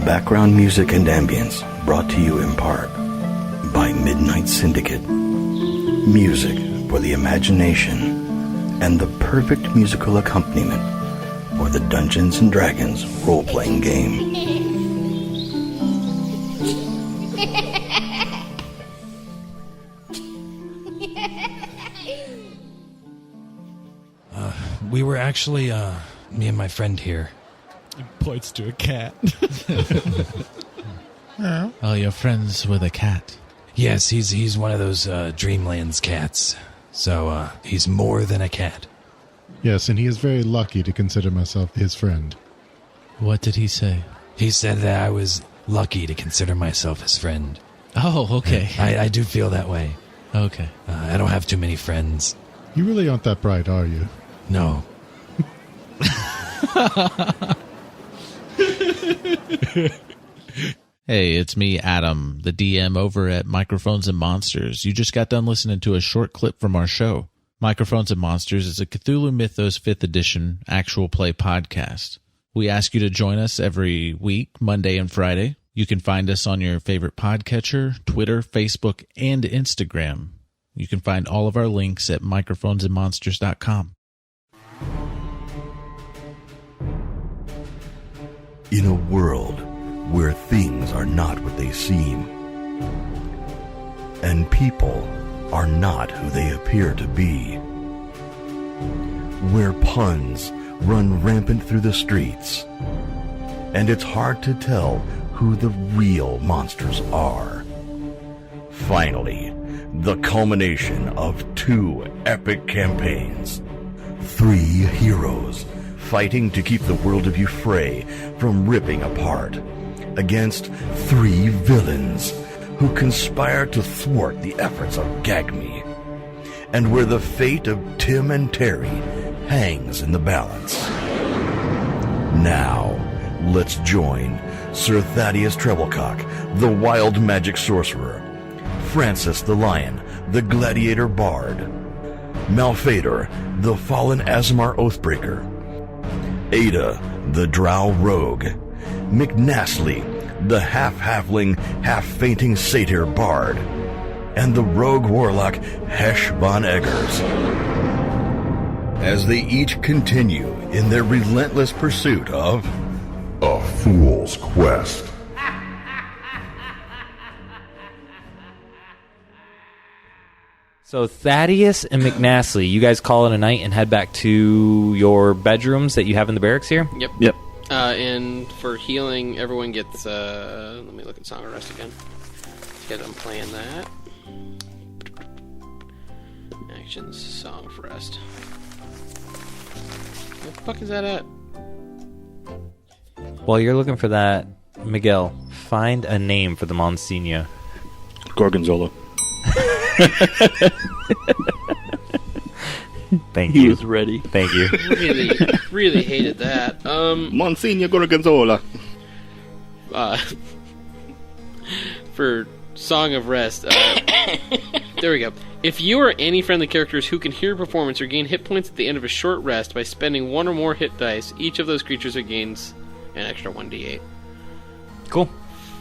Background music and ambience brought to you in part by Midnight Syndicate. Music for the imagination and the perfect musical accompaniment for the Dungeons & Dragons role-playing game. We were actually, me and my friend here. He points to a cat. Oh, you're friends with a cat? Yes, he's one of those Dreamlands cats. So, he's more than a cat. Yes, and he is very lucky to consider myself his friend. What did he say? He said that I was lucky to consider myself his friend. Oh, okay. I do feel that way. Okay. I don't have too many friends. You really aren't that bright, are you? No. Hey, it's me, Adam, the DM over at Microphones and Monsters. You just got done listening to a short clip from our show. Microphones and Monsters is a Cthulhu Mythos 5th edition actual play podcast. We ask you to join us every week, Monday and Friday. You can find us on your favorite podcatcher, Twitter, Facebook, and Instagram. You can find all of our links at microphonesandmonsters.com. In a world where things are not what they seem, and people are not who they appear to be, where puns run rampant through the streets, and it's hard to tell who the real monsters are. Finally, the culmination of 2 epic campaigns. 3 heroes fighting to keep the world of Euphrae from ripping apart, against 3 villains who conspire to thwart the efforts of Gagme, and where the fate of Tim and Terry hangs in the balance. Now, let's join Sir Thadeus Trebilcock, the wild magic sorcerer, Francis the Lion, the gladiator bard, Malphaedor, the fallen Aasimar Oathbreaker, Ayda, the drow rogue, Nastly, the half-halfling, half-fainting satyr bard, and the rogue warlock Hesh von Eggars, as they each continue in their relentless pursuit of a fool's quest. So Thadeus and Nastly, you guys call it a night and head back to your bedrooms that you have in the barracks here? Yep. And for healing, everyone gets, let me look at Song of Rest again. Get them playing that. Actions, Song of Rest. Where the fuck is that at? While you're looking for that, Miguel, find a name for the Monsignor. Gorgonzola. Thank you. He was ready. Thank you. Really hated that. Monsignor Gorgonzola. For Song of Rest, there we go. If you or any friendly characters who can hear performance or gain hit points at the end of a short rest by spending 1 or more hit dice, each of those creatures gains an extra 1d8. Cool.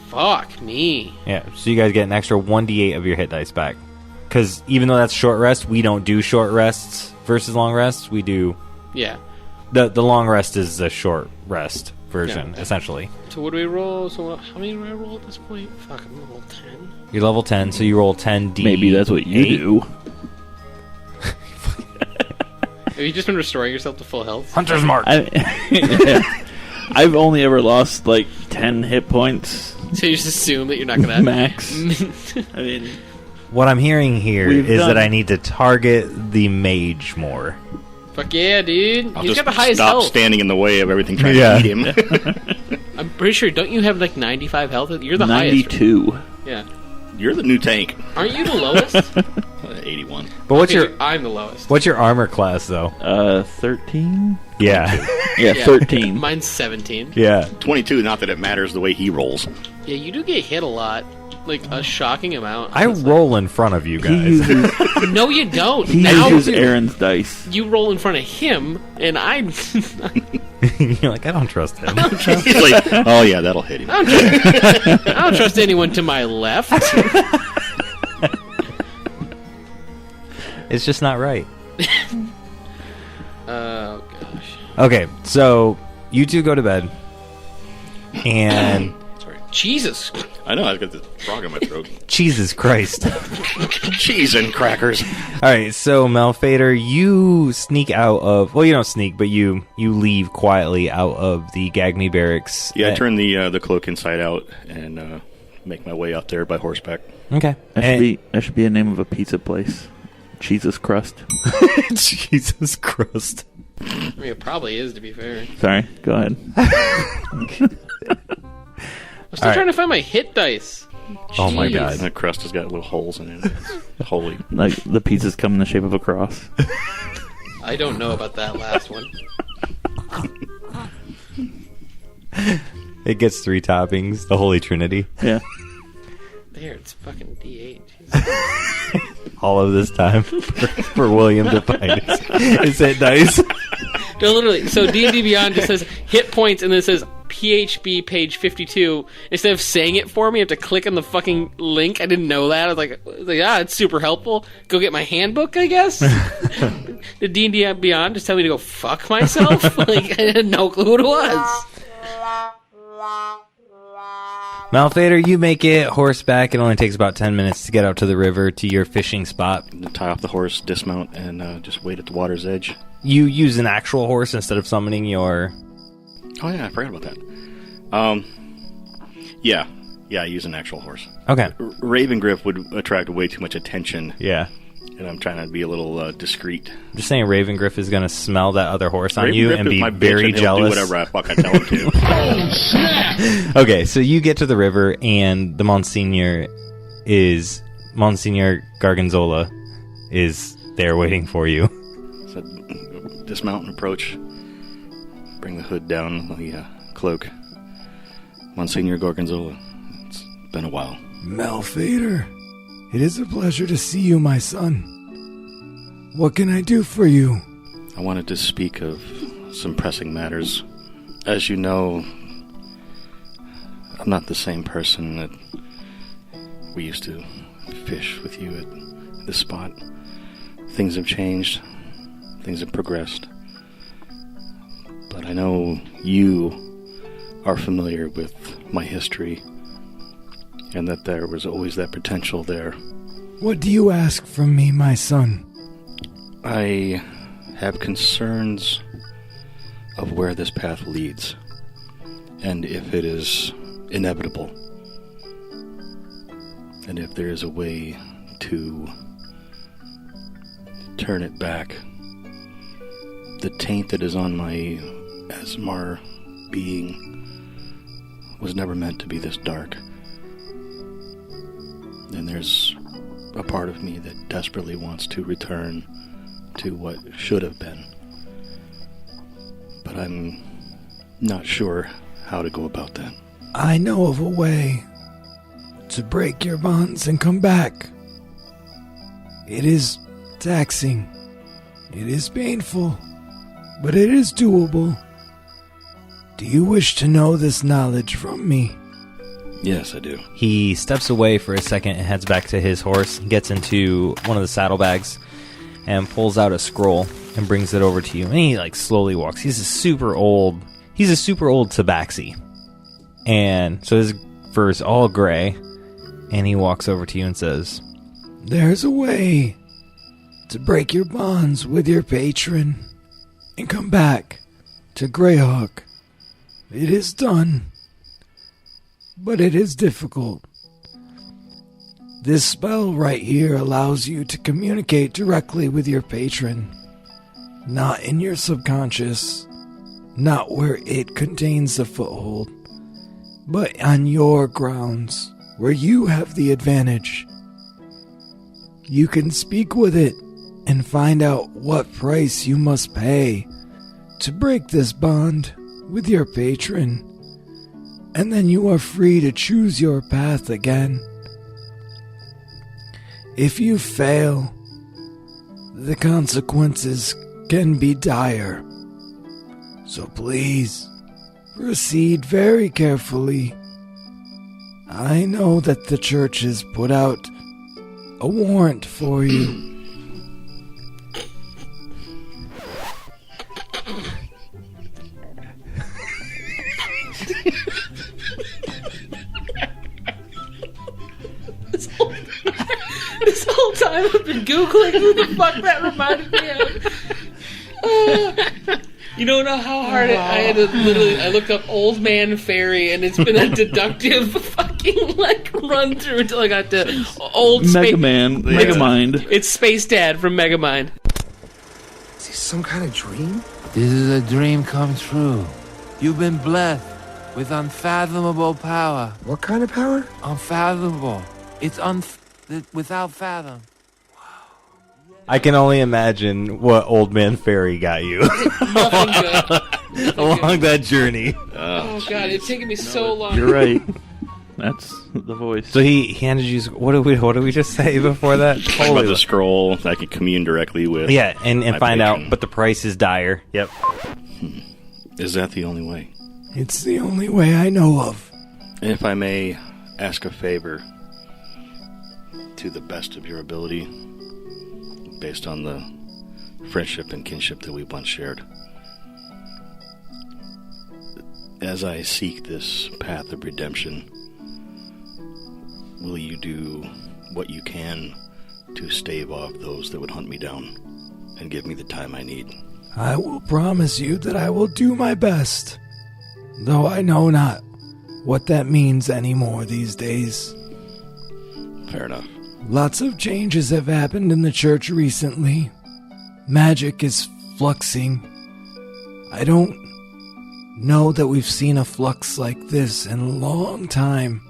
Fuck me. Yeah, so you guys get an extra 1d8 of your hit dice back. Because even though that's short rest, we don't do short rests versus long rests. We do... Yeah. The long rest is the short rest version, essentially. So what do we roll? So how many do I roll at this point? Fuck, I'm level 10. You're level 10, so you roll 10d. Maybe that's what you do. Have you just been restoring yourself to full health? Hunter's Mark! I've only ever lost, 10 hit points. So you just assume that you're not gonna... Max. I mean... What I'm hearing here is that I need to target the mage more. Fuck yeah, dude. I'll He's just got the highest stop health. standing in the way of everything trying to eat him. I'm pretty sure, don't you have 95 health? You're the 92. highest. Yeah. You're the new tank. Aren't you the lowest? 81. But what's I'm the lowest. What's your armor class, though? 13? Yeah. Yeah, 13. Mine's 17. Yeah. 22, not that it matters the way he rolls. Yeah, you do get hit a lot. A shocking amount. I roll in front of you guys. No, you don't. He now uses Aaron's dice. You roll in front of him, and I... You're like, I don't trust him. He's like, oh yeah, that'll hit him. I don't trust anyone to my left. It's just not right. Oh, gosh. Okay, so you two go to bed. And... Sorry. Jesus. I know, I've got this frog in my throat. Jesus Christ. Cheese and crackers. Alright, so Malphaedor, you sneak out of... Well, you don't sneak, but you leave quietly out of the Gagme barracks. Yeah, I turn the cloak inside out and make my way out there by horseback. Okay. That should be a name of a pizza place. Cheesus Crust. Jesus Crust. I mean, it probably is, to be fair. Sorry, go ahead. I'm still trying to find my hit dice. Oh my Jeez. God. And the crust has got little holes in it. It's holy. Like the pizzas come in the shape of a cross. I don't know about that last one. It gets 3 toppings, the Holy Trinity. Yeah. There, it's fucking D8. Jesus. All of this time for William to find his hit dice. No, literally. So D&D Beyond just says hit points, and then it says PHB page 52. Instead of saying it for me, I have to click on the fucking link. I didn't know that. I was like, it's super helpful. Go get my handbook, I guess. Did D&D Beyond just tell me to go fuck myself? Like, I had no clue what it was. Malphaedor, you make it horseback. It only takes about 10 minutes to get out to the river to your fishing spot. Tie off the horse, dismount, and just wait at the water's edge. You use an actual horse instead of summoning your... Oh yeah, I forgot about that. Yeah, I use an actual horse. Okay. Ravengriff would attract way too much attention. Yeah. And I'm trying to be a little discreet. I'm just saying Ravengriff is going to smell that other horse on you and be my bitch, very and he'll jealous. do whatever I fuck I tell him to. Okay, so you get to the river and the Monsignor Gargonzola is there waiting for you. So, dismount and approach. Bring the hood down, the cloak. Monsignor Gorgonzola. It's been a while. Malphaedor, it is a pleasure to see you, my son. What can I do for you? I wanted to speak of some pressing matters. As you know, I'm not the same person that we used to fish with you at this spot. Things have changed. Things have progressed. But I know you are familiar with my history, and that there was always that potential there. What do you ask from me, my son? I have concerns of where this path leads, and if it is inevitable, and if there is a way to turn it back. The taint that is on my Asmar being was never meant to be this dark. And there's a part of me that desperately wants to return to what should have been. But I'm not sure how to go about that. I know of a way to break your bonds and come back. It is taxing. It is painful, but it is doable. Do you wish to know this knowledge from me? Yes, I do. He steps away for a second and heads back to his horse, gets into one of the saddlebags, and pulls out a scroll and brings it over to you. And he slowly walks. He's a super old tabaxi. And so his fur is all gray. And he walks over to you and says, There's a way to break your bonds with your patron and come back to Greyhawk. It is done, but it is difficult. This spell right here allows you to communicate directly with your patron, not in your subconscious, not where it contains a foothold, but on your grounds, where you have the advantage. You can speak with it and find out what price you must pay to break this bond with your patron, and then you are free to choose your path again. If you fail, the consequences can be dire. So please, proceed very carefully. I know that the church has put out a warrant for you. This whole time I've been Googling who the fuck that reminded me of. You don't know how hard I had to I looked up Old Man Fairy, and it's been a deductive fucking run through until I got to old Megamind. It's Space Dad from Megamind. Is this some kind of dream? This is a dream come true. You've been blessed with unfathomable power. What kind of power? Unfathomable. It's without fathom. I can only imagine what Old Man Fairy got you Nothing good. along that journey. Oh god, it's taken me so long. You're right. That's the voice. So he handed you. What did we just say before that? Talking about the scroll that I could commune directly with. Yeah, and find patron. out, but the price is dire. Yep. Is that the only way? It's the only way I know of. If I may ask a favor, to the best of your ability, based on the friendship and kinship that we once shared. As I seek this path of redemption, will you do what you can to stave off those that would hunt me down and give me the time I need? I will promise you that I will do my best, though I know not what that means anymore these days. Fair enough. Lots of changes have happened in the church recently. Magic is fluxing. I don't know that we've seen a flux like this in a long time.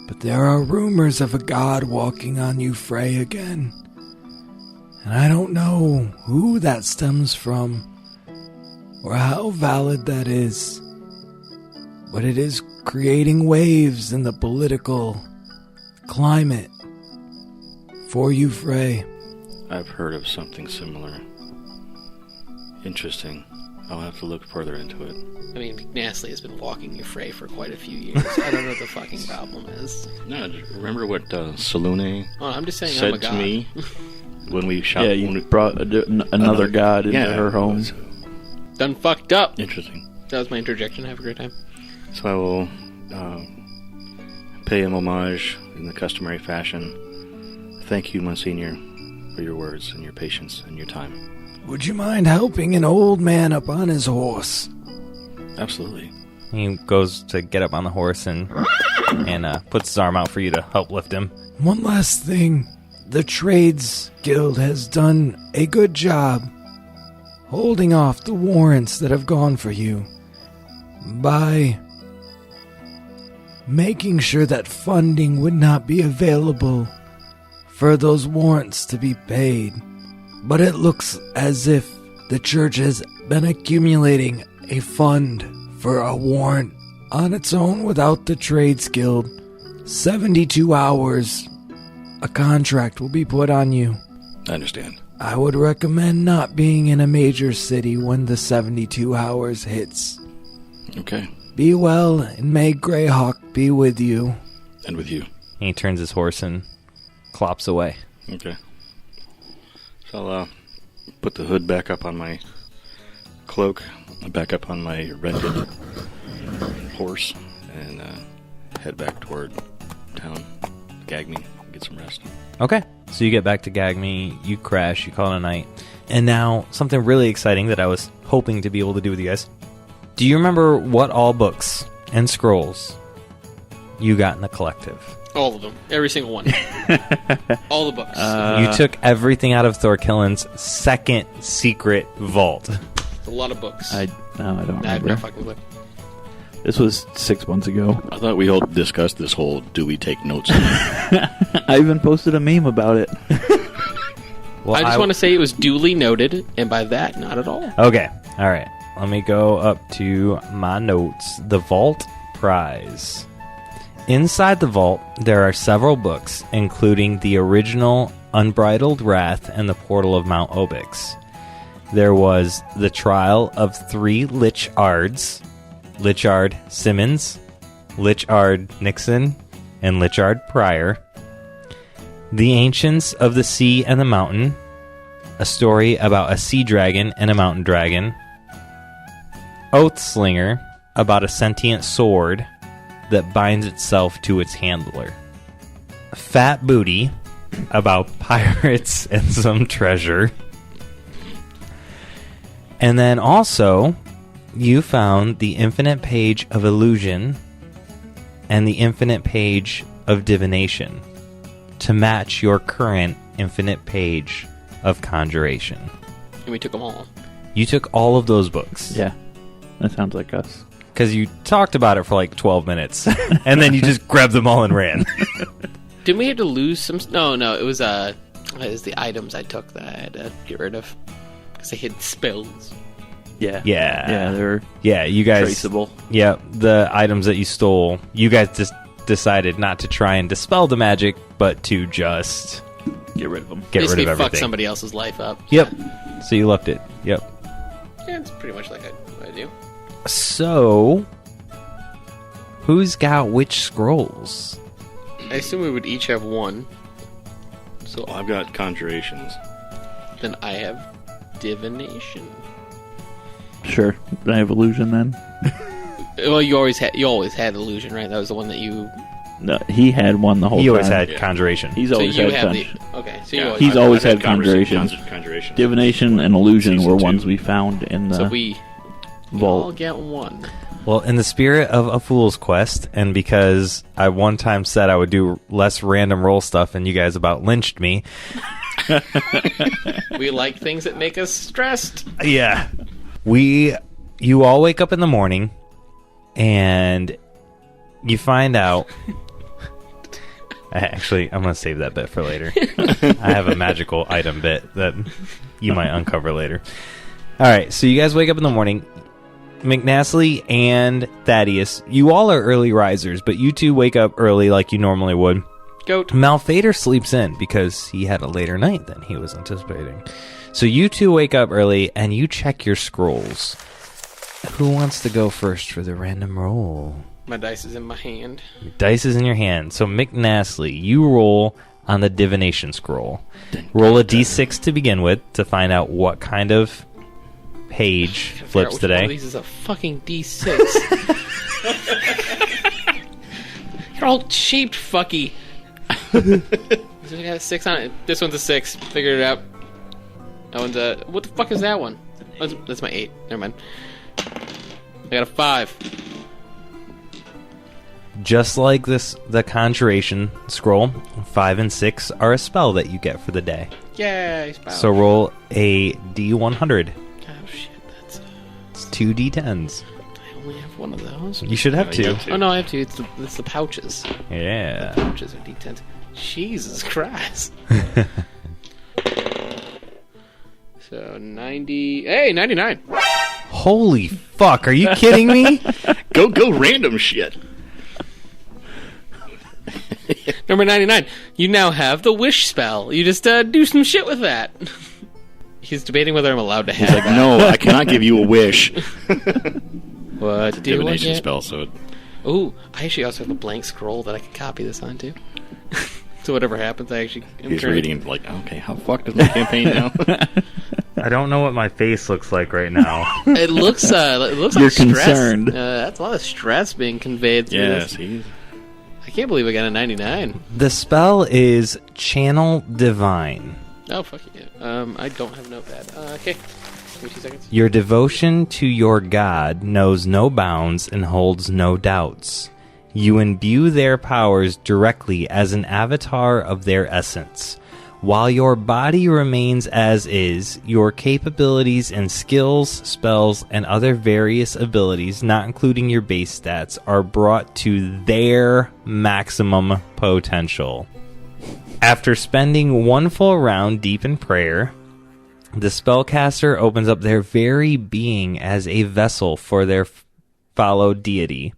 But there are rumors of a god walking on Euphrae again. And I don't know who that stems from, or how valid that is. But it is creating waves in the political climate for Euphrae. I've heard of something similar. Interesting. I'll have to look further into it. I mean, Nastly has been walking Euphrae for quite a few years. I don't know what the fucking problem is. No, remember what Salune I'm just saying said I'm a god. to me when we shot? Yeah, you brought another god into her home. Done fucked up. Interesting. That was my interjection. Have a great time. So I will pay him homage in the customary fashion. Thank you, Monsignor, for your words and your patience and your time. Would you mind helping an old man up on his horse? Absolutely. He goes to get up on the horse and puts his arm out for you to help lift him. One last thing. The Trades Guild has done a good job holding off the warrants that have gone for you by making sure that funding would not be available for those warrants to be paid. But it looks as if the church has been accumulating a fund for a warrant on its own without the Trades Guild. 72 hours, a contract will be put on you. I understand. I would recommend not being in a major city when the 72 hours hits. Okay. Be well, and may Greyhawk be with you. And with you. And he turns his horse and clops away. Okay. So I'll put the hood back up on my cloak, back up on my rented horse, and head back toward town. Gag me, get some rest. Okay. So you get back to Gagme, you crash, you call it a night. And now, something really exciting that I was hoping to be able to do with you guys. Do you remember what all books and scrolls you got in the collective? All of them. Every single one. All the books. You took everything out of Thorkillin's second secret vault. A lot of books. I don't I have remember. no fucking clue. This was 6 months ago. I thought we all discussed this whole do we take notes? I even posted a meme about it. Well, I just want to say it was duly noted, and by that, not at all. Okay. All right. Let me go up to my notes. The Vault Prize. Inside the vault, there are several books, including the original Unbridled Wrath and the Portal of Mount Obix. there was the trial of 3 Lichards, Lichard Simmons, Lichard Nixon, and Lichard Pryor. The Ancients of the Sea and the Mountain, a story about a sea dragon and a mountain dragon. Oathslinger, about a sentient sword that binds itself to its handler. Fat Booty, about pirates and some treasure. And then also, you found the infinite page of illusion and the infinite page of divination to match your current infinite page of conjuration. And we took them all. You took all of those books. Yeah, that sounds like us. Because you talked about it for like 12 minutes, and then you just grabbed them all and ran. Didn't we have to lose some... No, it was the items I took that I had to get rid of. Because they hid spells. Yeah. Yeah. They're you guys... traceable. Yeah, the items that you stole, you guys just decided not to try and dispel the magic, but to just... Get rid of them. Get rid of Basically everything. fuck somebody else's life up. Yep. So you left it. Yep. Yeah, it's pretty much like what I do. So, who's got which scrolls? I assume we would each have one. So I've got conjurations. Then I have divination. Sure. I have illusion then. Well, you always had illusion, right? That was the one that you... No, he had one the whole time. He always had conjuration. He's always so you had have conjuration. so you He's always had conjuration. Conjuration. Divination and illusion were ones we found in the So we vault. all get one. Well, in the spirit of a fool's quest, and because I one time said I would do less random roll stuff and you guys about lynched me. We like things that make us stressed. Yeah. You all wake up in the morning and you find out... Actually, I'm going to save that bit for later. I have a magical item bit that you might uncover later. All right, so you guys wake up in the morning. McNastly and Thaddeus, you all are early risers, but you two wake up early like you normally would. Goat. Malphaedor sleeps in because he had a later night than he was anticipating. So you two wake up early and you check your scrolls. Who wants to go first for the random roll? My dice is in my hand. Your dice is in your hand. So McNastly, you roll on the divination scroll. Roll a d6 to begin with to find out what kind of page flips today. One of these is a fucking D6. You're all shaped fucky. This one got a 6 on it. This one's a 6. Figured it out. That one's a... What the fuck is that one? That's my 8. Never mind. I got a 5. Just like the conjuration scroll, 5 and 6 are a spell that you get for the day. Yay, spell. So roll a d100. Oh shit, It's 2 d10s. I only have one of those. You should have 2. Oh no, I have 2. It's the pouches. Yeah. The pouches are D10s. Jesus Christ. So 90. Hey, 99. Holy fuck! Are you kidding me? Go random shit. Number 99. You now have the wish spell. You just do some shit with that. He's debating whether I'm allowed to have He's like, no, I cannot give you a wish. What do Divination I get? spell, so... Ooh, I actually also have a blank scroll that I can copy this onto. So whatever happens, I actually... He's reading like, okay, how fucked is my campaign now? I don't know what my face looks like right now. It looks You're like stress. concerned. That's a lot of stress being conveyed through Yes, this. I can't believe I got a 99. The spell is Channel Divine. Oh, fuck yeah. I don't have a notepad. Okay. Give me 2 seconds. Your devotion to your god knows no bounds and holds no doubts. You imbue their powers directly as an avatar of their essence. While your body remains as is, your capabilities and skills, spells, and other various abilities, not including your base stats, are brought to their maximum potential. After spending one full round deep in prayer, the spellcaster opens up their very being as a vessel for their followed deity.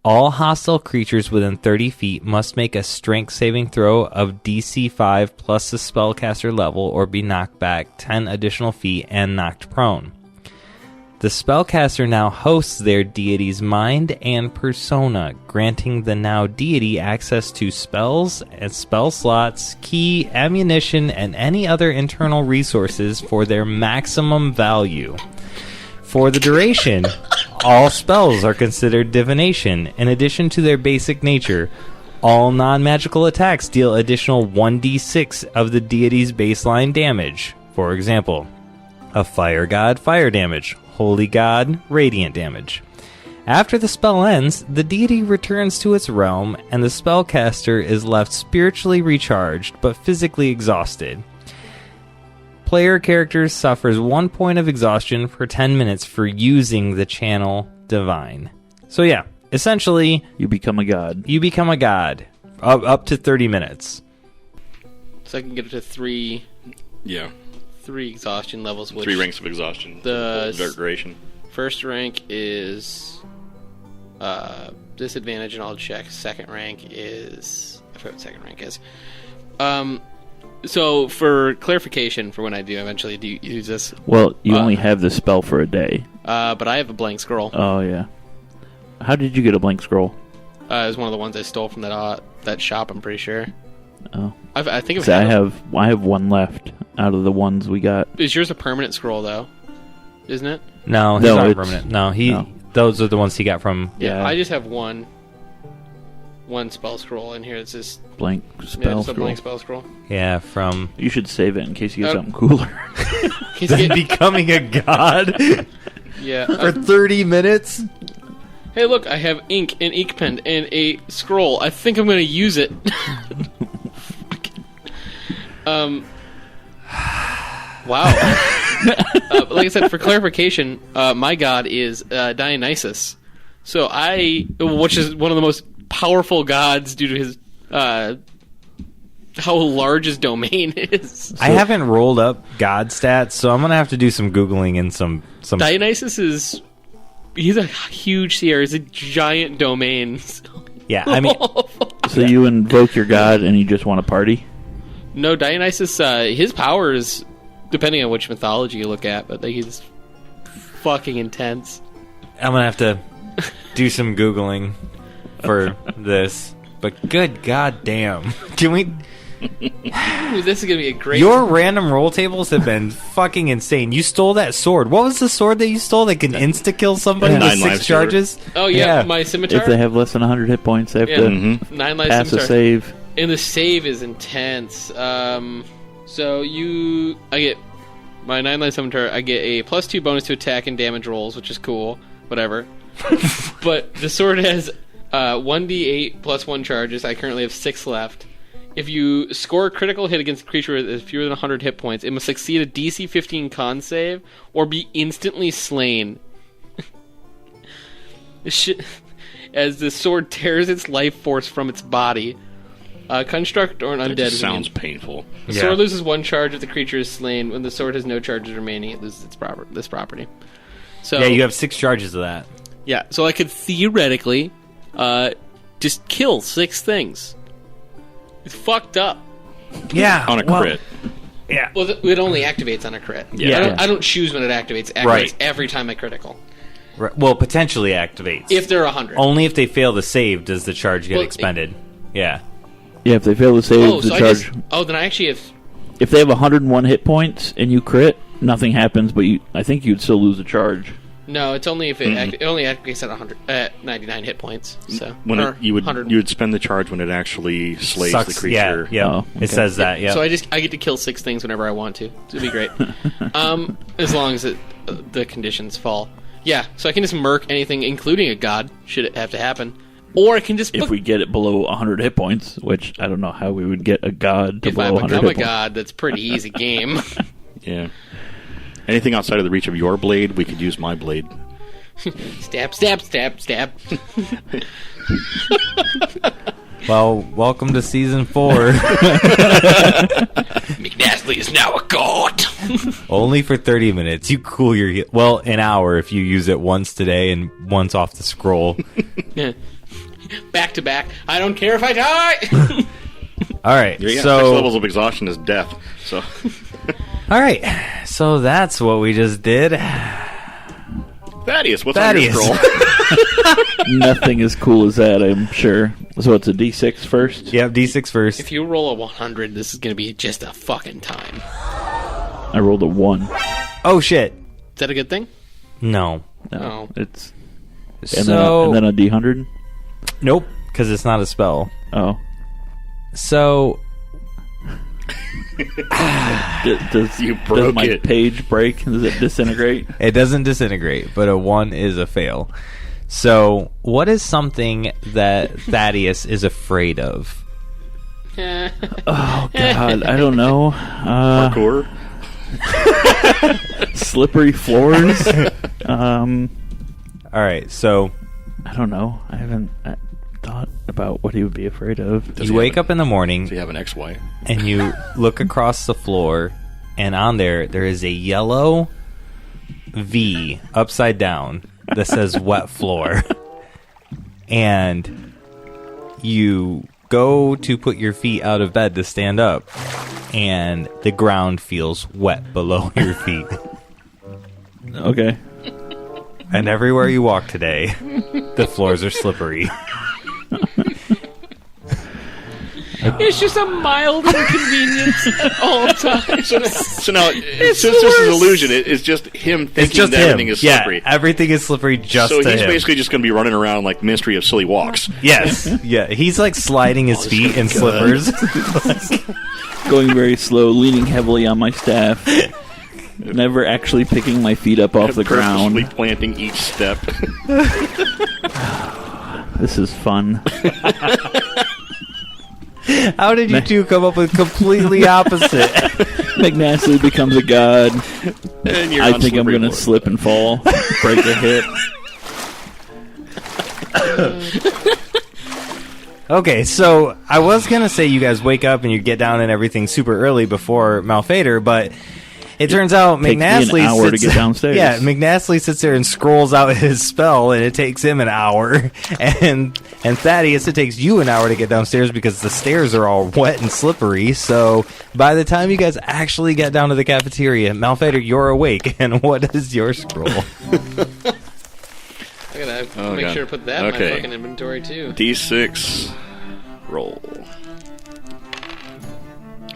All hostile creatures within 30 feet must make a strength saving throw of DC 5 plus the spellcaster level or be knocked back 10 additional feet and knocked prone. The spellcaster now hosts their deity's mind and persona, granting the now deity access to spells and spell slots, key, ammunition, and any other internal resources for their maximum value. For the duration, all spells are considered divination. In addition to their basic nature, all non-magical attacks deal additional 1d6 of the deity's baseline damage. For example, a fire god, fire damage. Holy god, radiant damage. After the spell ends, the deity returns to its realm, and the spellcaster is left spiritually recharged, but physically exhausted. Player character suffers 1 point of exhaustion for 10 minutes for using the channel divine. So yeah, essentially... You become a god. You become a god. Up to 30 minutes. So I can get it to 3... Yeah. 3 exhaustion levels. Which 3 ranks of exhaustion. The dark duration. First rank is disadvantage in all checks. Second rank is... I forgot what second rank is. So, for clarification, for when I do eventually use this... Well, you only have the spell for a day. But I have a blank scroll. Oh, yeah. How did you get a blank scroll? It was one of the ones I stole from that shop, I'm pretty sure. Oh. I think I have one left out of the ones we got. Is yours a permanent scroll, though? Isn't it? No, he's not permanent. No, those are the ones he got from... Yeah, I just have one spell scroll in here. It's just... Blank spell scroll. A blank spell scroll. Yeah, from... You should save it in case you get something cooler. Than becoming a god? Yeah. For 30 minutes? Hey, look, I have ink, an ink pen, and a scroll. I think I'm going to use it. Wow. Like I said, for clarification, my god is Dionysus. So which is one of the most powerful gods due to his how large his domain is. I haven't rolled up god stats, so I'm gonna have to do some googling and some. Dionysus he's a huge seer. He's a giant domain. Yeah, I mean, so you invoke your god and you just want to party? No, Dionysus, his power is depending on which mythology you look at, but he's fucking intense. I'm gonna have to do some googling for this, but good goddamn, can we? Ooh, this is gonna be a great. Your random roll tables have been fucking insane. You stole that sword. What was the sword that you stole that can insta kill somebody with 6 charges? Oh yeah, my scimitar. If they have less than 100 hit points, they have to 9 life pass scimitar. a save. And the save is intense. So I get my 9 life scimitar. I get a +2 bonus to attack and damage rolls, which is cool. Whatever. But the sword has 1d8 plus 1 charges. I currently have 6 left. If you score a critical hit against a creature with fewer than 100 hit points, it must succeed a DC 15 con save or be instantly slain. As the sword tears its life force from its body. Construct or an undead. That sounds painful. The sword loses 1 charge if the creature is slain. When the sword has no charges remaining, it loses this property. So yeah, you have 6 charges of that. Yeah, so I could theoretically just kill 6 things. It's fucked up. Yeah, on a crit. Yeah. Well, it only activates on a crit. Yeah. I don't choose when it activates. It activates Right. every time I critical. Right. Well, potentially activates. If they're 100. Only if they fail the save does the charge get expended. Yeah. Yeah, if they fail to save the charge. Then I actually have... If they have 101 hit points and you crit, nothing happens, but I think you'd still lose a charge. No, it's only if it only activates at 99 hit points. So You would spend the charge when it actually slays the creature. Yeah. Oh, okay. It says that. Yeah. So I get to kill 6 things whenever I want to. It'd be great. As long as the conditions fall. Yeah. So I can just murk anything, including a god, should it have to happen. Or I can just... If we get it below 100 hit points, which I don't know how we would get a god to below 100 hit points. If I become a god, that's pretty easy game. Yeah. Anything outside of the reach of your blade, we could use my blade. Stab, stab, stab, stab. Well, welcome to season 4. Nastly is now a god. Only for 30 minutes. You cool your... Well, an hour if you use it once today and once off the scroll. Yeah. Back to back. I don't care if I die! All right, Yeah, so 6 levels of exhaustion is death. So, all right, so that's what we just did. Thaddeus, what's Thaddeus. on your scroll? Nothing as cool as that, I'm sure. So it's a D6 first? Yep, D6 first. If you roll a 100, this is going to be just a fucking time. I rolled a 1. Oh, shit. Is that a good thing? No. Oh. It's... So... And then a D100? Nope, because it's not a spell. Oh. So... Does my it. page break? Does it disintegrate? It doesn't disintegrate, but a 1 is a fail. So, what is something that Thadeus is afraid of? Oh, God, I don't know. Parkour? Slippery floors? Alright, so... I don't know. I haven't thought about what he would be afraid of. You wake up in the morning... Does he have an XY? And you look across the floor, and on there is a yellow V upside down that says wet floor. And you go to put your feet out of bed to stand up, and the ground feels wet below your feet. Okay. And everywhere you walk today, the floors are slippery. It's just a mild inconvenience at all times. So now, since this is an illusion, it's just him thinking that everything is slippery. Yeah, everything is slippery just so to he's him. basically just going to be running around like Ministry of Silly Walks. Yes. Yeah, he's like sliding his feet in slippers. Going very slow, leaning heavily on my staff. Never actually picking my feet up off the ground. Purposely planting each step. This is fun. How did you two come up with completely opposite? McNastly becomes a god. And you're I on think I'm slippery going to floor. slip and fall, break a hip. Okay, so I was going to say you guys wake up and you get down and everything super early before Malphaedor, but it turns out Takes me McNastly an hour to sits, get downstairs. Yeah, McNastly sits there and scrolls out his spell, and it takes him an hour. And Thaddeus, it takes you an hour to get downstairs because the stairs are all wet and slippery. So by the time you guys actually get down to the cafeteria, Malphaedor, you're awake. And what is your scroll? I gotta Oh, make God. sure to put that in Okay. my fucking inventory, too. D6 roll.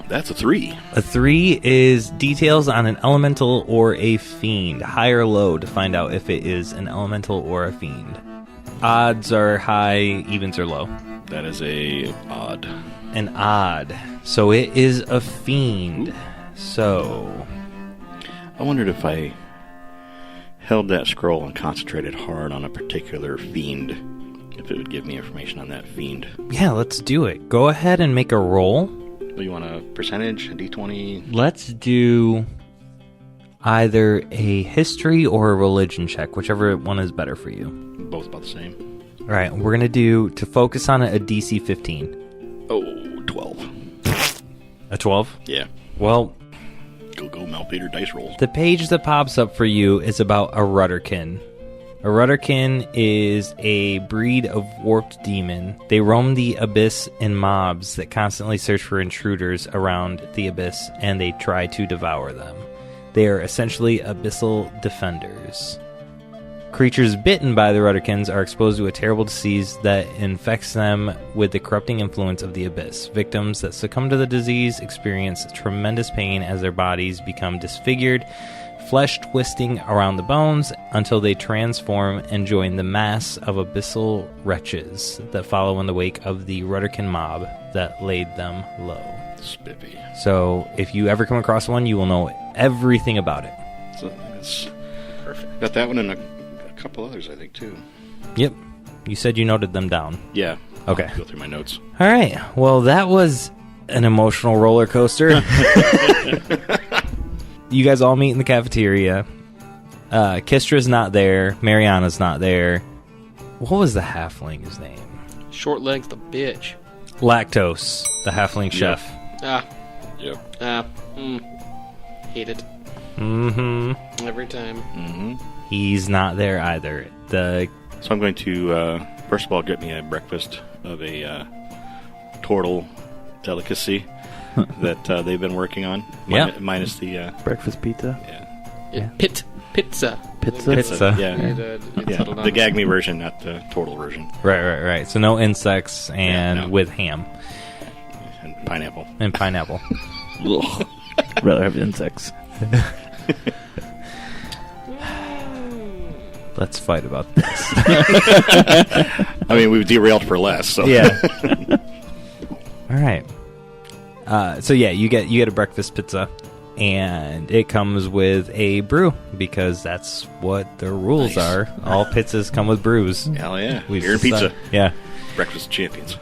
That's a 3. A 3 is details on an elemental or a fiend. High or low to find out if it is an elemental or a fiend. Odds are high, evens are low. That is a odd. An odd. So it is a fiend. Ooh. So... I wondered if I held that scroll and concentrated hard on a particular fiend, if it would give me information on that fiend. yeah, let's do it. Go ahead and make a roll. Do you want a percentage, a D20? Let's do either a history or a religion check, whichever one is better for you. Both about the same. All right, we're going to do, to focus on it, a DC 15. Oh, 12. A 12? Yeah. Well, Go Malphaedor dice rolls. the page that pops up for you is about a Rudderkin. A Rudderkin is a breed of warped demon. They roam the abyss in mobs that constantly search for intruders around the abyss, and they try to devour them. They are essentially abyssal defenders. Creatures bitten by the Rudderkins are exposed to a terrible disease that infects them with the corrupting influence of the abyss. Victims that succumb to the disease experience tremendous pain as their bodies become disfigured, flesh twisting around the bones until they transform and join the mass of abyssal wretches that follow in the wake of the Rudderkin mob that laid them low. Spiffy. So if you ever come across one, you will know everything about it. So it's perfect. Got that one and a couple others, I think, too. Yep. You said you noted them down. Yeah. Okay. I'll go through my notes. All right. Well, that was an emotional roller coaster. You guys all meet in the cafeteria. Kistra's not there. Mariana's not there. What was the halfling's name? Short legs, the bitch. Lactose, the halfling chef. Yep. Hate it. Mm-hmm. Every time. Mm-hmm. He's not there either. So I'm going to First of all, get me a breakfast of a turtle delicacy that they've been working on. Minus the breakfast pizza. Pizza. Pizza. Yeah. The gag me version, not the turtle version. Right. So no insects and with ham. And pineapple. Ugh. Rather have insects. Let's fight about this. I mean, we've derailed for less. So. Yeah. All right. So you get a breakfast pizza, and it comes with a brew because that's what the rules are. All pizzas come with brews. Hell yeah! Beer and pizza. Yeah. Breakfast champions.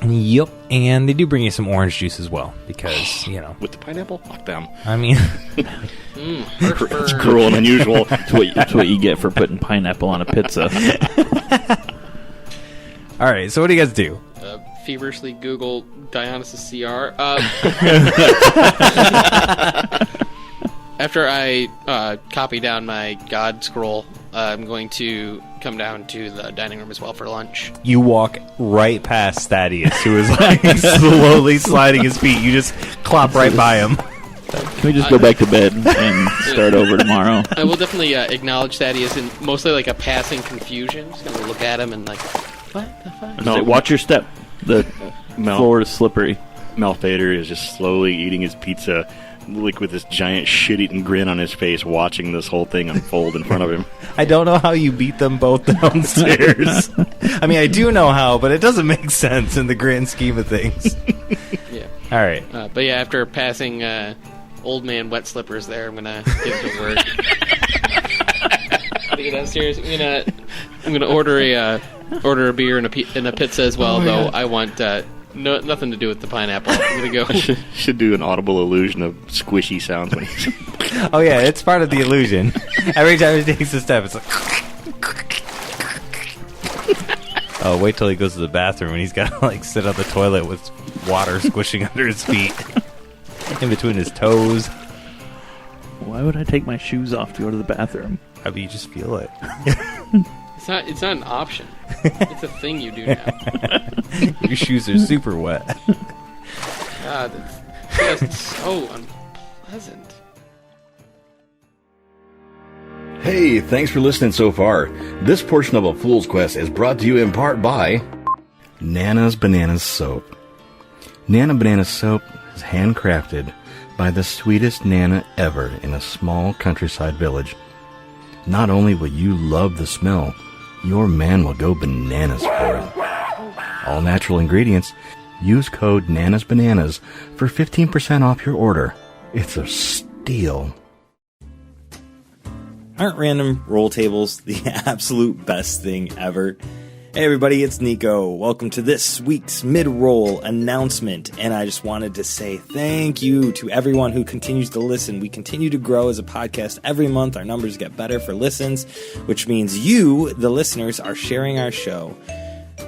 Yep, and they do bring you some orange juice as well because with the pineapple. Fuck them. I mean, it's cruel and unusual. That's what you get for putting pineapple on a pizza. All right, so what do you guys do? Feverishly Google Dionysus CR. After I copy down my God scroll, I'm going to come down to the dining room as well for lunch. You walk right past Thadeus, who is like slowly sliding his feet. You just clop right by him. Can we just go back to bed and start over tomorrow? I will definitely acknowledge Thadeus in mostly like a passing confusion. Just gonna look at him and like, what the fuck? No, watch your step. The floor is slippery. Malphaedor is just slowly eating his pizza, like with this giant shit-eating grin on his face, watching this whole thing unfold in front of him. I don't know how you beat them both downstairs. I mean, I do know how, but it doesn't make sense in the grand scheme of things. Yeah. All right. But yeah, after passing old man wet slippers there, I'm gonna get to work. I'm gonna go downstairs. I'm gonna order a beer and a pizza as well. Though I want nothing to do with the pineapple. I'm gonna go. Should do an audible illusion of squishy sounds when he's. Oh yeah, it's part of the illusion. Every time he takes a step, it's like. Oh, wait till he goes to the bathroom and he's got to like sit on the toilet with water squishing under his feet, in between his toes. Why would I take my shoes off to go to the bathroom? I mean, you just feel it. It's not an option. It's a thing you do now. Your shoes are super wet. God, it's just so unpleasant. Hey, thanks for listening so far. This portion of A Fool's Quest is brought to you in part by Nana's Bananas Soap. Nana Banana Soap is handcrafted by the sweetest Nana ever in a small countryside village. Not only will you love the smell, your man will go bananas for it. All natural ingredients. Use code NANASBANANAS for 15% off your order. It's a steal. Aren't random roll tables the absolute best thing ever? Hey everybody, it's Nico. Welcome to this week's mid-roll announcement. And I just wanted to say thank you to everyone who continues to listen. We continue to grow as a podcast every month. Our numbers get better for listens, which means you, the listeners, are sharing our show.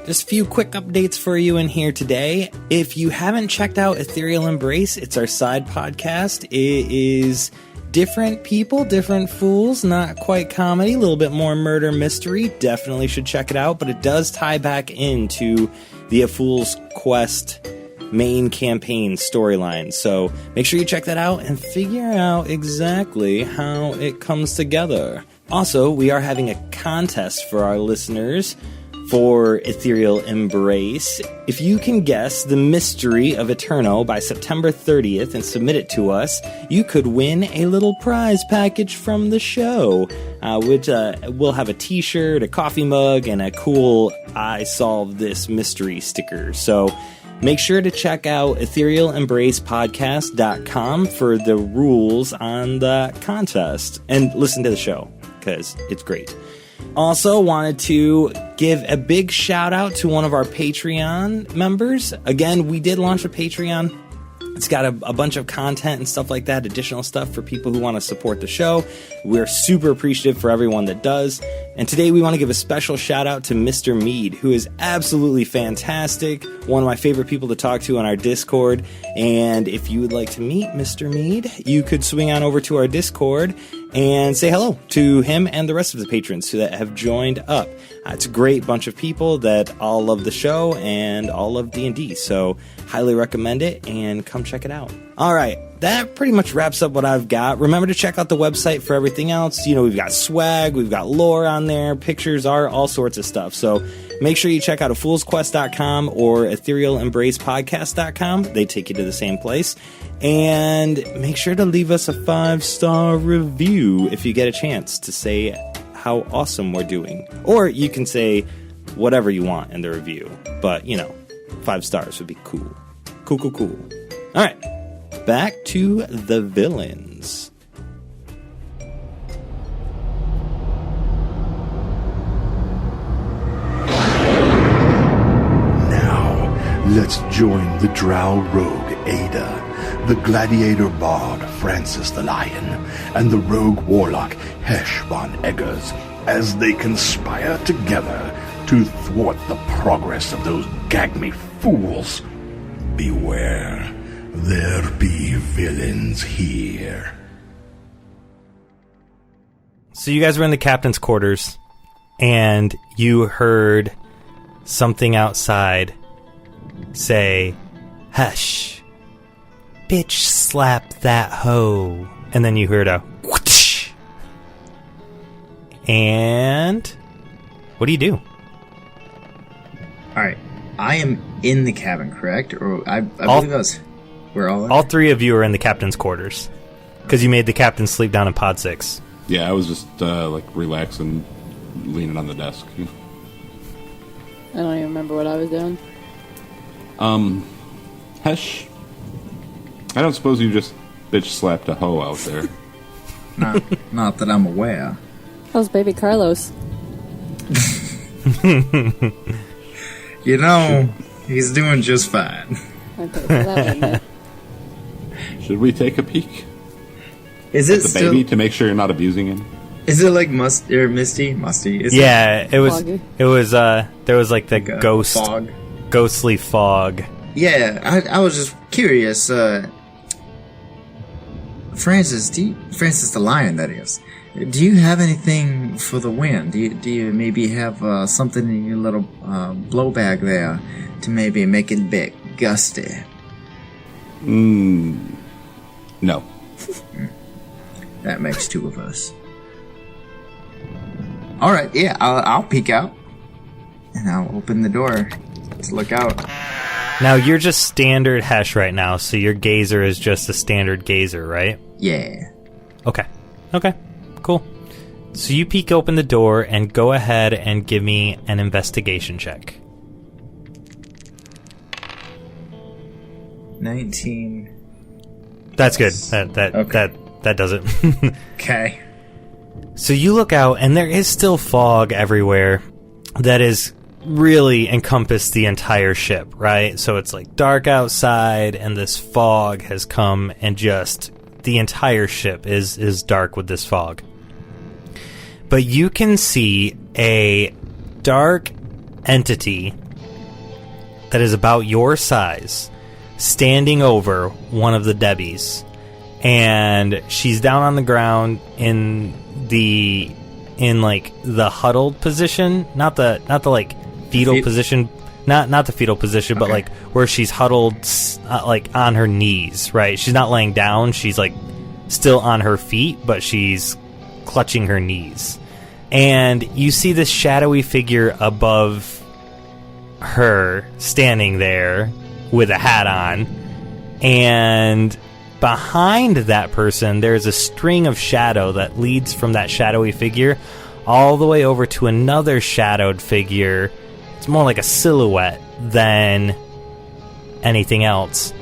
Just a few quick updates for you in here today. If you haven't checked out Ethereal Embrace, it's our side podcast. It is different people, different fools, not quite comedy, a little bit more murder mystery. Definitely should check it out, but it does tie back into the A Fool's Quest main campaign storyline. So make sure you check that out and figure out exactly how it comes together. Also, we are having a contest for our listeners for Ethereal Embrace. If you can guess the mystery of Eterno by September 30th and submit it to us, you could win a little prize package from the show, which will have a t-shirt, a coffee mug, and a cool I Solved This Mystery sticker. So make sure to check out etherealembracepodcast.com for the rules on the contest and listen to the show because it's great. Also wanted to give a big shout out to one of our Patreon members. Again, we did launch a Patreon. It's got a bunch of content and stuff like that, additional stuff for people who want to support the show. We're super appreciative for everyone that does. And today we want to give a special shout out to Mr. Mead, who is absolutely fantastic, one of my favorite people to talk to on our Discord. And if you would like to meet Mr. Mead, you could swing on over to our Discord and say hello to him and the rest of the patrons that have joined up. It's a great bunch of people that all love the show and all love D&D, so highly recommend it, and come check it out. All right, that pretty much wraps up what I've got. Remember to check out the website for everything else. You know, we've got swag, we've got lore on there, pictures, art, all sorts of stuff. So make sure you check out afoolsquest.com or etherealembracepodcast.com. They take you to the same place. And make sure to leave us a 5-star review if you get a chance to say how awesome we're doing. Or you can say whatever you want in the review. But, 5 stars would be cool. Cool. All right. Back to the villains. Now, let's join the drow rogue Ayda, the gladiator bard Francis the Lion, and the rogue warlock Hesh von Eggars as they conspire together to thwart the progress of those gag-me fools. Beware. There be villains here. So you guys were in the captain's quarters, and you heard something outside say, "Hush, bitch slap that hoe." And then you heard a whoosh. And what do you do? Alright, I am in the cabin, correct? Or I believe I was... We're all three of you are in the captain's quarters because you made the captain sleep down in pod 6. Yeah, I was just relaxing, leaning on the desk. I don't even remember what I was doing. Hesh, I don't suppose you just bitch slapped a hoe out there. Not that I'm aware. How's baby Carlos? He's doing just fine. Okay, so that Should we take a peek? Is it the baby to make sure you're not abusing him? Is it like Misty? Musty? It was. Foggy? It was. There was like the ghost, fog. Ghostly fog. Yeah, I was just curious. Francis the Lion, that is. Do you have anything for the wind? Do you maybe have something in your little blow bag there to maybe make it a bit gusty? No. That makes 2 of us. Alright, yeah, I'll peek out. And I'll open the door to look out. Now, you're just standard Hesh right now, so your gazer is just a standard gazer, right? Yeah. Okay, cool. So you peek open the door and go ahead and give me an investigation check. 19. That's good. That does it. Okay. So you look out, and there is still fog everywhere that is really encompassed the entire ship, right? So it's like dark outside, and this fog has come, and just the entire ship is dark with this fog. But you can see a dark entity that is about your size standing over one of the Debbies, and she's down on the ground in the huddled position, not the like fetal position, not the fetal position, but like where she's huddled like on her knees, right? She's not laying down, she's like still on her feet, but she's clutching her knees. And you see this shadowy figure above her standing there with a hat on, and behind that person there's a string of shadow that leads from that shadowy figure all the way over to another shadowed figure. It's more like a silhouette than anything else,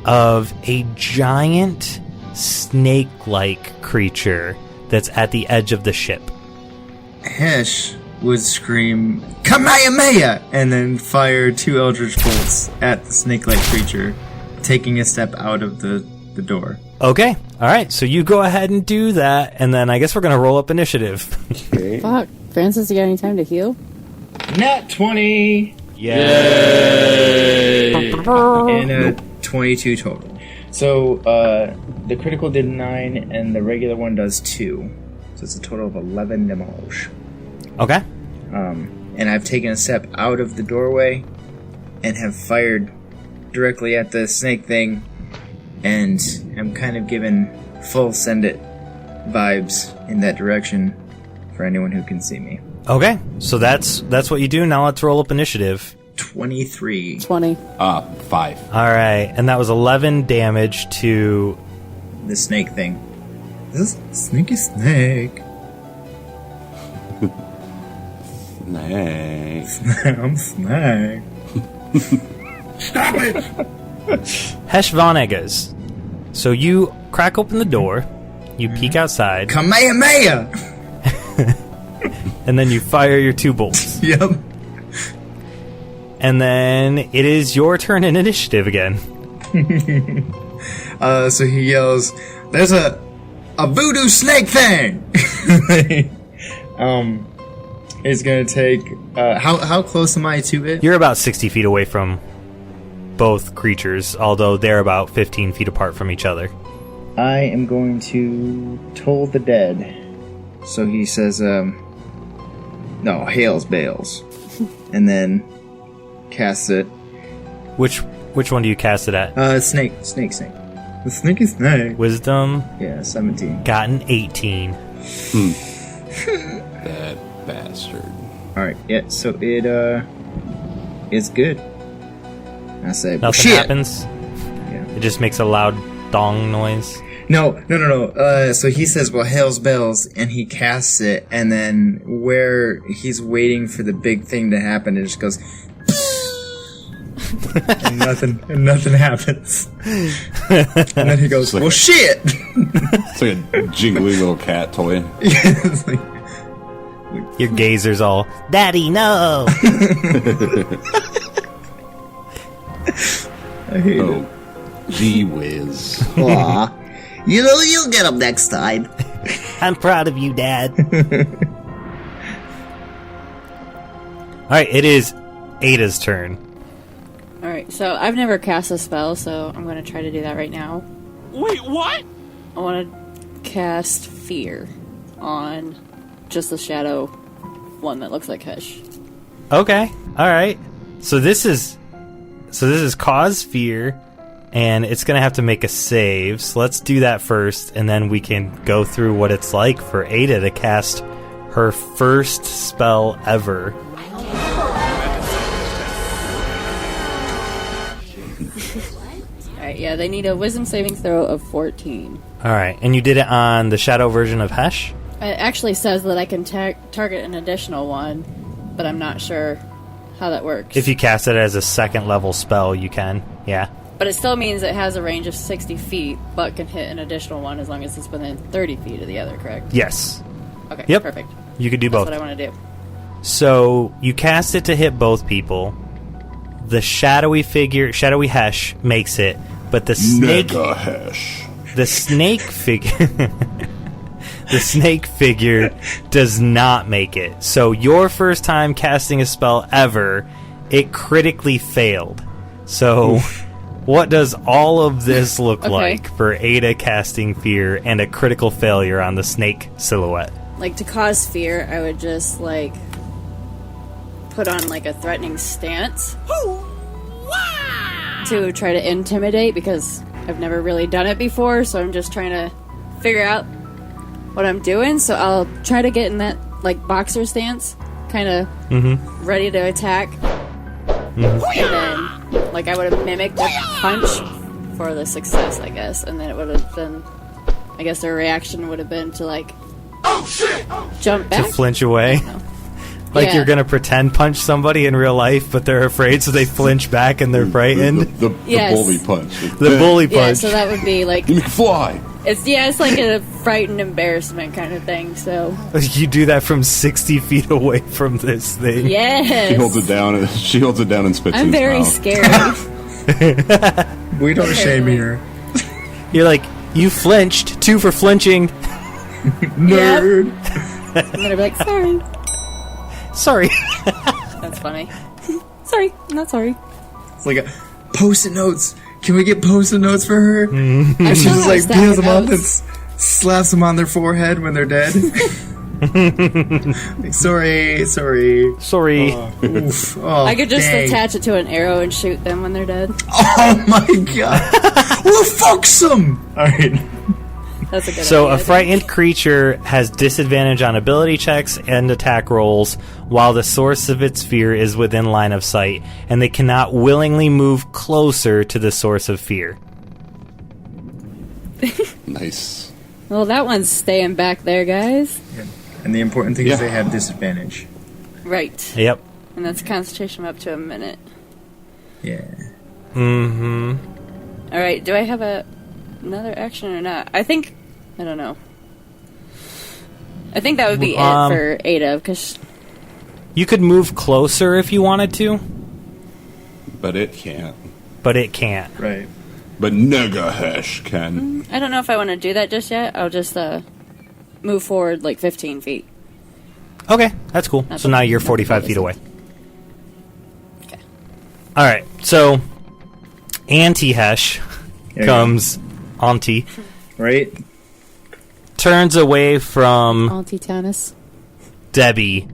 of a giant snake-like creature that's at the edge of the ship. Hesh would scream, Kamehameha! And then fire 2 Eldritch Bolts at the snake-like creature, taking a step out of the door. Okay, alright, so you go ahead and do that, and then I guess we're going to roll up initiative. Okay. Fuck. Francis, you got any time to heal? Nat 20! Yay! And 22 total. So, the critical did 9, and the regular one does 2. So it's a total of 11 damage. Okay. And I've taken a step out of the doorway and have fired directly at the snake thing, and I'm kind of given full send it vibes in that direction for anyone who can see me. Okay, so that's what you do. Now let's roll up initiative. 23. 20. 5. All right, and that was 11 damage to the snake thing. This sneaky snake. Snake. I'm snake. Stop it! Hesh von Eggars. So you crack open the door, you peek outside, Kamehameha! and then you fire your 2 bolts. Yep. And then it is your turn in initiative again. So he yells, "There's a voodoo snake thing!" It's gonna take, how close am I to it? You're about 60 feet away from both creatures, although they're about 15 feet apart from each other. I am going to toll the dead. So he says, no, hails bales. And then casts it. Which one do you cast it at? Snake. The sneaky snake. Wisdom? Yeah, 17. Got an 18. That bastard. Alright, yeah, so it, is good. I say, Nothing shit! happens? Yeah. It just makes a loud dong noise? No. So he says, well, hails bells, and he casts it, and then where he's waiting for the big thing to happen, it just goes, and nothing happens. And then he goes, well, shit! It's like a jiggly little cat toy. It's like, your gazer's all, Daddy, no! I hate it. Gee whiz. Aw. You'll get him next time. I'm proud of you, Dad. Alright, it is Ayda's turn. Alright, so I've never cast a spell, so I'm going to try to do that right now. Wait, what? I want to cast Fear on just the shadow one that looks like Hesh. Okay, alright. So this is cause fear, and it's going to have to make a save. So let's do that first, and then we can go through what it's like for Ayda to cast her first spell ever. Alright, yeah, they need a wisdom saving throw of 14. Alright, and you did it on the shadow version of Hesh? It actually says that I can target an additional one, but I'm not sure how that works. If you cast it as a second level spell, you can, yeah. But it still means it has a range of 60 feet, but can hit an additional one as long as it's within 30 feet of the other, correct? Yes. Okay, yep. Perfect. You could do both. That's what I want to do. So, you cast it to hit both people. The shadowy Hesh makes it, but the snake... Nega Hesh. The snake figure... The snake figure does not make it. So your first time casting a spell ever, it critically failed. So what does all of this look like for Ayda casting Fear and a critical failure on the snake silhouette? Like, to cause fear, I would just, like, put on, like, a threatening stance to try to intimidate, because I've never really done it before, so I'm just trying to figure out what I'm doing. So I'll try to get in that, like, boxer stance, kind of ready to attack. And then, like, I would have mimicked a punch for the success, I guess. And then it would have been, I guess their reaction would have been to, like, jump back. To flinch away. Like you're gonna pretend punch somebody in real life, but they're afraid, so they flinch back and they're frightened. The bully punch. The bully punch. Yeah, so that would be like... You can fly! It's like a frightened embarrassment kind of thing, so... You do that from 60 feet away from this thing. Yes! She holds it down and spits I'm in his very mouth. scared. We don't shame here. You're like, you flinched. 2 for flinching. Nerd. I'm gonna be like, sorry. Sorry. That's funny. Sorry, I'm not sorry. It's like a post-it notes. Can we get post-it notes for her? And she just like peels them off and slaps them on their forehead when they're dead. Like, sorry. Oof. Oh, I could just dang. attach it to an arrow and shoot them when they're dead. Oh my god! Who fucks them? Alright. That's a good So idea, a frightened creature has disadvantage on ability checks and attack rolls while the source of its fear is within line of sight, and they cannot willingly move closer to the source of fear. Nice. Well, that one's staying back there, guys. And the important thing is they have disadvantage. Right. Yep. And that's concentration up to a minute. Yeah. Mm-hmm. All right. Do I have another action or not? I don't know. I think that would be it for Ayda, because you could move closer if you wanted to. But it can't. Right. But Nega Hesh can. I don't know if I want to do that just yet. I'll just move forward like 15 feet. Okay, that's cool. So now you're 45 feet away. Okay. All right, so Auntie Hesh comes. Auntie. Right. Turns away from Auntie Tannis. Debbie,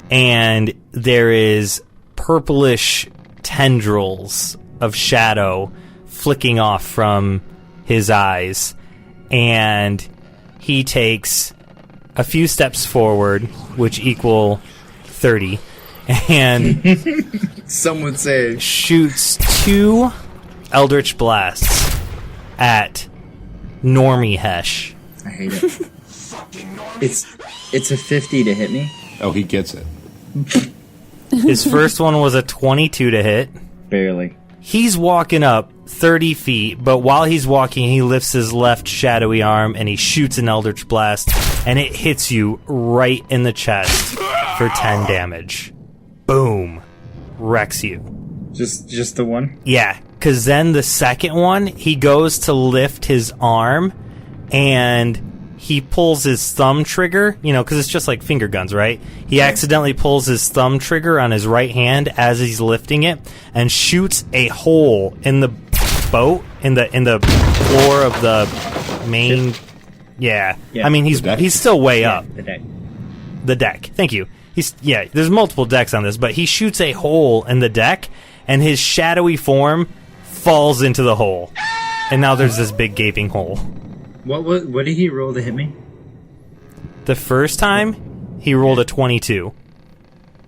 and there is purplish tendrils of shadow flicking off from his eyes, and he takes a few steps forward, which equal 30, and some would say shoots 2 Eldritch Blasts at Normie Hesh. I hate it. It's a 50 to hit me. Oh, he gets it. His first one was a 22 to hit. Barely. He's walking up 30 feet, but while he's walking, he lifts his left shadowy arm and he shoots an Eldritch Blast, and it hits you right in the chest for 10 damage. Boom. Wrecks you. Just the one? Yeah, because then the second one, he goes to lift his arm, and he pulls his thumb trigger, because it's just like finger guns, right? He accidentally pulls his thumb trigger on his right hand as he's lifting it, and shoots a hole in the boat, in the floor of the main... Yeah. I mean, he's still way up. The deck. Thank you. There's multiple decks on this, but he shoots a hole in the deck, and his shadowy form falls into the hole. And now there's this big gaping hole. What did he roll to hit me? The first time, he rolled a 22.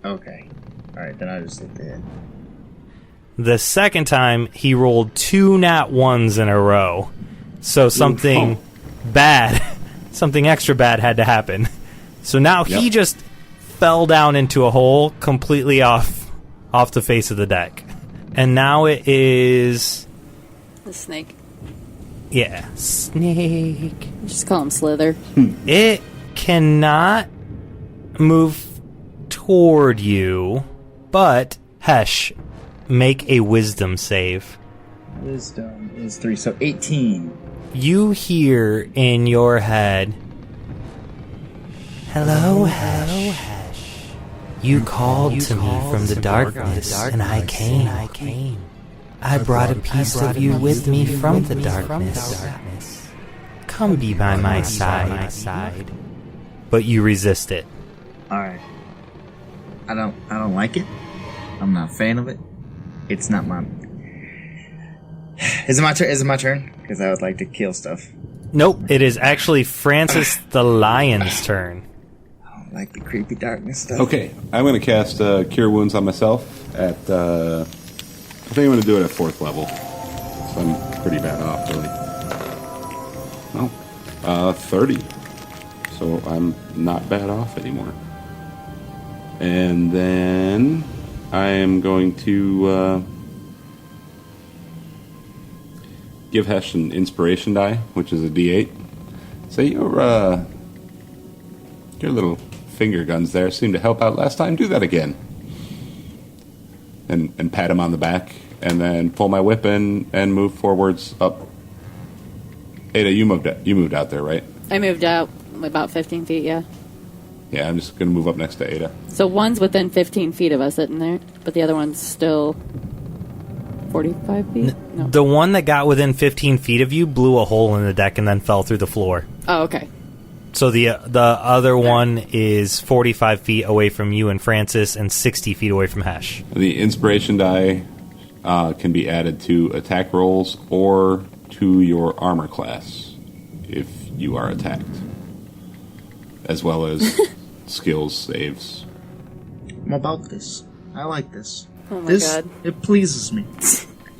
Okay. Alright, then I'll just hit the hit. The second time, he rolled 2 nat 1s in a row. So something bad, something extra bad had to happen. So now he just fell down into a hole completely off the face of the deck. And now it is... The snake. Yeah, snake. Just call him Slither. It cannot move toward you, but Hesh, make a wisdom save. Wisdom is 3, so 18. You hear in your head, "Hello, Hesh. You called to me from the darkness, and I came. I brought a piece of you with me from the darkness. Come be by my side." But you resist it. Alright. I don't like it. I'm not a fan of it. It's not my... Is it my turn? Because I would like to kill stuff. Nope, it is actually Francis the Lion's turn. I don't like the creepy darkness stuff. Okay, I'm going to cast Cure Wounds on myself at... I think I'm going to do it at 4th level. So I'm pretty bad off, really. No. 30. So I'm not bad off anymore. And then I am going to give Hesh an inspiration die, which is a D8. So your little finger guns there seem to help out last time. Do that again. And pat him on the back, and then pull my whip in and move forwards up. Ayda, you moved out there, right? I moved out about 15 feet, yeah. Yeah, I'm just going to move up next to Ayda. So one's within 15 feet of us sitting there, but the other one's still 45 feet? No. The one that got within 15 feet of you blew a hole in the deck and then fell through the floor. Oh, okay. So the other one is 45 feet away from you and Francis and 60 feet away from Hesh. The inspiration die can be added to attack rolls or to your armor class if you are attacked, as well as skills saves. I'm about this. I like this. Oh my this, god. It pleases me.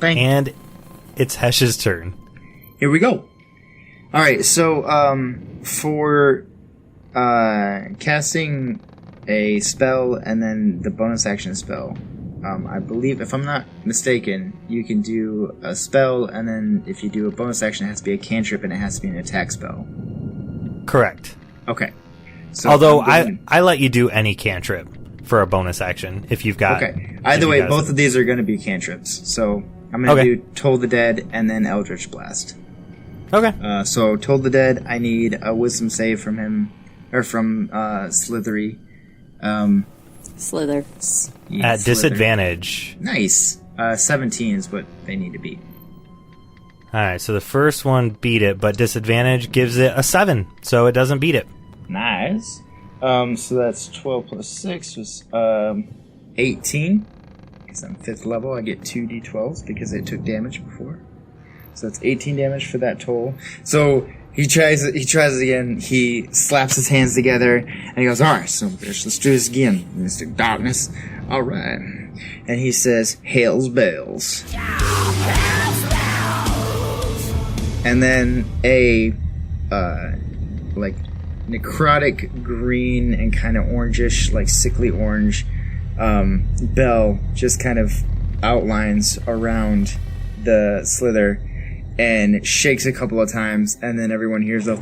Thank you. And it's Hesh's turn. Here we go. Alright, so, for, casting a spell and then the bonus action spell, I believe, if I'm not mistaken, you can do a spell and then if you do a bonus action, it has to be a cantrip and it has to be an attack spell. Correct. Okay. So although I let you do any cantrip for a bonus action if you've got... Okay. Either way, both of these are going to be cantrips. So I'm going to do Toll the Dead and then Eldritch Blast. Okay. So Toll the Dead, I need a wisdom save from him, or from Slithery. Slither. At disadvantage. Nice. 17 is what they need to beat. Alright, so the first one beat it, but disadvantage gives it a 7, so it doesn't beat it. Nice. So that's 12 plus 6 was 18. Because I'm 5th level, I get 2d12s because it took damage before. So that's 18 damage for that toll. So he tries it again. He slaps his hands together and he goes, "Alright, so let's do this again, Mr. Darkness. Alright." And he says, "Hell's bells." And then a like necrotic green and kind of orangish, like sickly orange bell just kind of outlines around the slither and shakes a couple of times, and then everyone hears a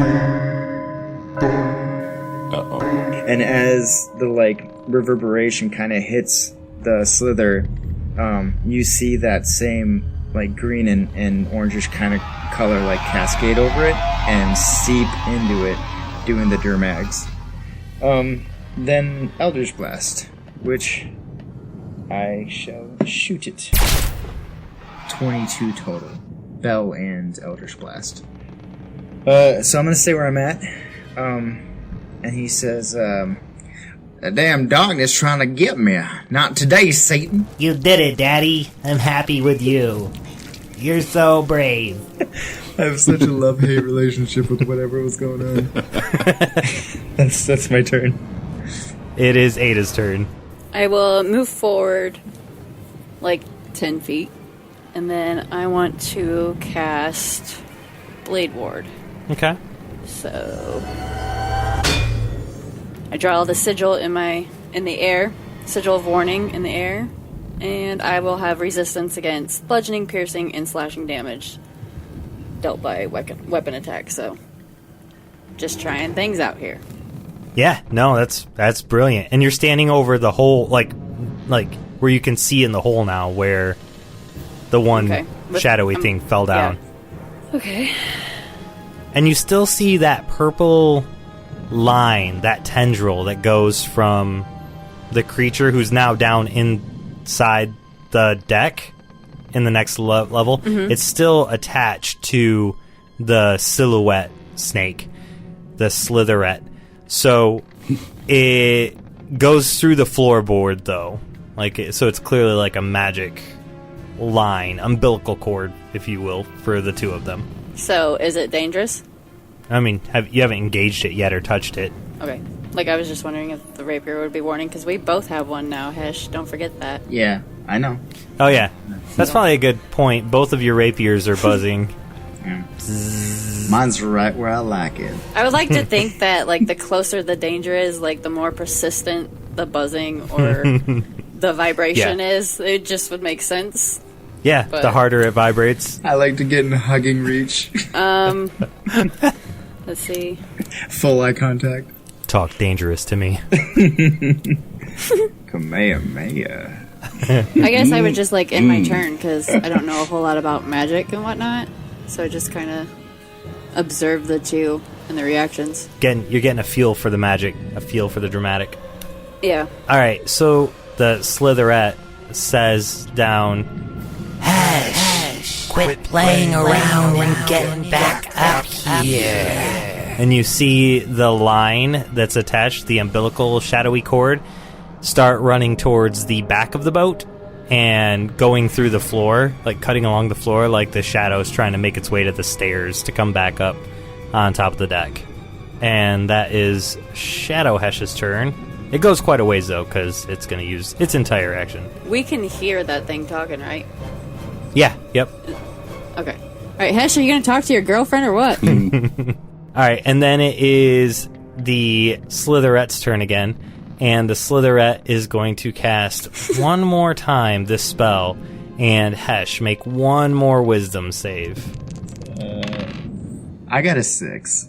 Uh-oh. And as the like reverberation kind of hits the slither, you see that same like green and orangish kind of color like cascade over it and seep into it, doing the Durmags. Then Eldritch Blast, which I shall shoot it. 22 total. Bell and Eldritch Blast. So I'm gonna stay where I'm at. And he says, "The damn darkness trying to get me. Not today, Satan." You did it, Daddy. I'm happy with you. You're so brave. I have such a love-hate relationship with whatever was going on. That's my turn. It is Ayda's turn. I will move forward like 10 feet, and then I want to cast Blade Ward. Okay. So I draw the sigil in the air, sigil of warning in the air, and I will have resistance against bludgeoning, piercing, and slashing damage dealt by weapon attack. So just trying things out here. Yeah, no, that's brilliant. And you're standing over the hole, like where you can see in the hole now, where the one shadowy thing fell down. Yeah. Okay. And you still see that purple line, that tendril that goes from the creature who's now down inside the deck in the next level. Mm-hmm. It's still attached to the silhouette snake, the slitherette. So it goes through the floorboard, though. So it's clearly like a magic line, umbilical cord, if you will, for the two of them. So is it dangerous? I mean, you haven't engaged it yet or touched it. Okay. I was just wondering if the rapier would be warning, because we both have one now, Hesh. Don't forget that. Yeah, I know. Oh, yeah. That's probably a good point. Both of your rapiers are buzzing. Yeah. Mine's right where I like it. I would like to think that, the closer the danger is, the more persistent the buzzing or the vibration is. It just would make sense. Yeah, but the harder it vibrates. I like to get in hugging reach. Let's see. Full eye contact. Talk dangerous to me. Kamehameha. I guess I would just end my turn, because I don't know a whole lot about magic and whatnot. So I just kind of observe the two and the reactions. You're getting a feel for the magic, a feel for the dramatic. Yeah. Alright, so the slitherette says down, "Hesh! Hesh, quit playing around and get back up here. And you see the line that's attached, the umbilical shadowy cord, start running towards the back of the boat and going through the floor, like cutting along the floor, like the shadow's trying to make its way to the stairs to come back up on top of the deck. And that is Shadow Hesh's turn. It goes quite a ways, though, because it's going to use its entire action. We can hear that thing talking, right? Yeah, yep. Okay. All right, Hesh, are you going to talk to your girlfriend or what? All right, and then it is the Slitherette's turn again, and the Slitherette is going to cast one more time this spell, and Hesh, make one more wisdom save. I got a 6.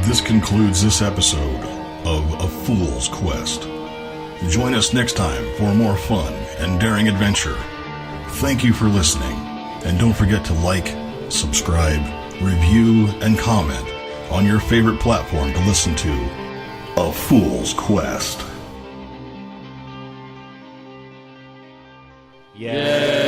This concludes this episode of A Fool's Quest. Join us next time for more fun and daring adventure. Thank you for listening, and don't forget to like, subscribe, review, and comment on your favorite platform to listen to A Fool's Quest. Yeah.